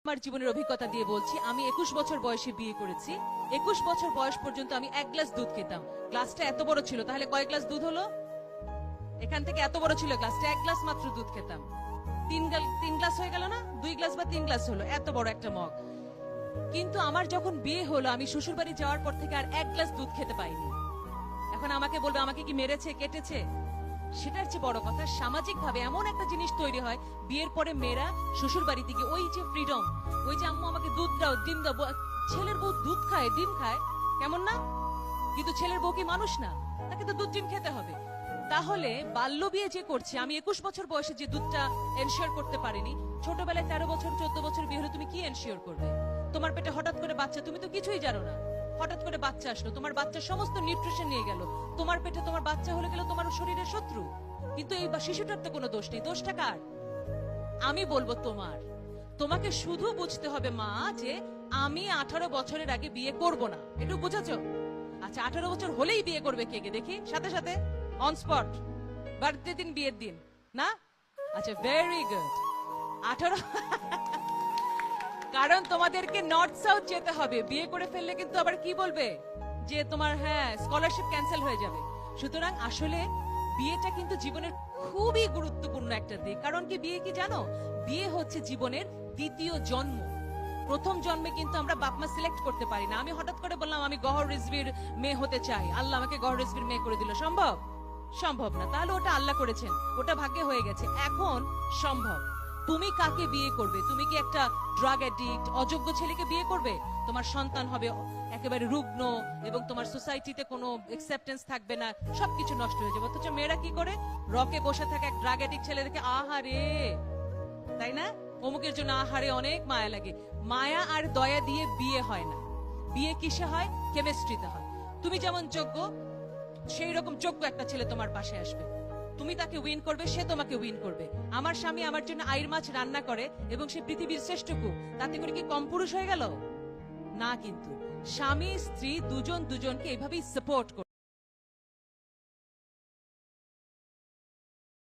আমার জীবনের অভিজ্ঞতা দিয়ে বলছি, আমি 21 বছর বয়সে বিয়ে করেছি। 21 বছর বয়স পর্যন্ত আমি 1 গ্লাস দুধ খেতাম। গ্লাসটা এত বড় ছিল, তাহলে কয় গ্লাস দুধ হলো? এখান থেকে এত বড় ছিল গ্লাসটা, 1 গ্লাস মাত্র দুধ খেতাম। 3 গ্লাস হয়ে গেল না? 2 গ্লাস বা 3 গ্লাস হলো, এত বড় একটা মগ। কিন্তু আমার যখন বিয়ে হলো, আমি শ্বশুর বাড়ি যাওয়ার পর থেকে আর 1 গ্লাস দুধ খেতে পাইনি। এখন আমাকে বলবে আমাকে কি মেরেছে, কেটেছে? সেটার চেয়ে বড় কথা, সামাজিক ভাবে এমন একটা জিনিস তৈরি হয়, বিয়ের পরে মেয়েরা শ্বশুর বাড়িতে গিয়ে ওই যে ফ্রিডম, ওই যে আম্মু আমাকে দুধ দাও, ডিম দাও। ছেলের বউ দুধ খায়, ডিম খায়, কেমন না? কিন্তু ছেলের বউ কি মানুষ না? তাকে তো দুধ ডিম খেতে হবে। তাহলে বাল্য বিয়ে যে করছে, আমি 21 বছর বয়সে যে দুধটা এনশিওর করতে পারিনি, ছোটবেলায় 13 বছর 14 বছর বিয়ে হলে তুমি কি এনশিওর করবে? তোমার পেটে হঠাৎ করে বাচ্চা, তুমি তো কিছুই জানো না, হঠাৎ করে বাচ্চা আসলো, তোমার বাচ্চার সমস্ত নিউট্রিশন নিয়ে গেল, তোমার পেটে তোমার বাচ্চা হলে গেল তোমার শরীরের শত্রু। কিন্তু এই শিশুটার তো কোনো দোষ নেই, দোষটা কার? আমি বলবো তোমার। তোমাকে শুধু বুঝতে হবে মা, যে আমি 18 বছরের আগে বিয়ে করব না, একটু বুঝেছো? আচ্ছা, 18 বছর হলেই বিয়ে করবে কে কে দেখি, সাথে সাথে অন স্পট, বার্থডে দিন, বিয়ের দিন না? আচ্ছা, ভেরি গুড। 18 কারণ তোমাদেরকে নর্থ সাউথ যেতে হবে, বিয়ে করে ফেললে কিন্তু আবার কি বলবে যে তোমার স্কলারশিপ ক্যান্সেল হয়ে যাবে। সুতরাং আসলে বিয়েটা কিন্তু জীবনের খুবই গুরুত্বপূর্ণ একটা দিক। কারণ কি, বিয়ে কি জানো, বিয়ে হচ্ছে জীবনের দ্বিতীয় জন্ম। প্রথম জন্মে কিন্তু আমরা বাপমা সিলেক্ট করতে পারি না। আমি হঠাৎ করে বললাম আমি গহর রিজভির মেয়ে হতে চাই, আল্লাহ আমাকে গহর রিজভির মেয়ে করে দিল, সম্ভব? সম্ভব না। তাহলে ওটা আল্লাহ করেছেন, ওটা ভাগ্যে হয়ে গেছে। এখন সম্ভব, তুমি কাকে বিয়ে করবে? তুমি কি একটা ড্রাগ অ্যাডিক্ট, অযোগ্য ছেলেকে বিয়ে করবে? তোমার সন্তান হবে একেবারে রুগ্ন, এবং তোমার সোসাইটিতে কোনো অ্যাকসেপ্টেন্স থাকবে না, সবকিছু নষ্ট হয়ে যাবে। অথচ মেয়েরা কি করে? রকে বসে থাকে এক ড্রাগ অ্যাডিক্ট ছেলে দেখে, আহারে, তাই না? অমুকের জন্য আহারে, অনেক মায়া লাগে। মায়া আর দয়া দিয়ে বিয়ে হয় না। বিয়ে কিসে হয়? কেমিস্ট্রিতে হয়। তুমি যেমন যোগ্য, সেই রকম যোগ্য একটা ছেলে তোমার পাশে আসবে, তুমি তাকে উইন করবে, সে তোমাকে উইন করবে। আমার স্বামী আমার জন্য আইর মাছ রান্না করে এবং সে পৃথিবীর শ্রেষ্ঠ কুক, তাতে করে কি কম পুরুষ হয়ে গেল? না। কিন্তু স্বামী স্ত্রী দুজন দুজনকে এইভাবেই সাপোর্ট করে।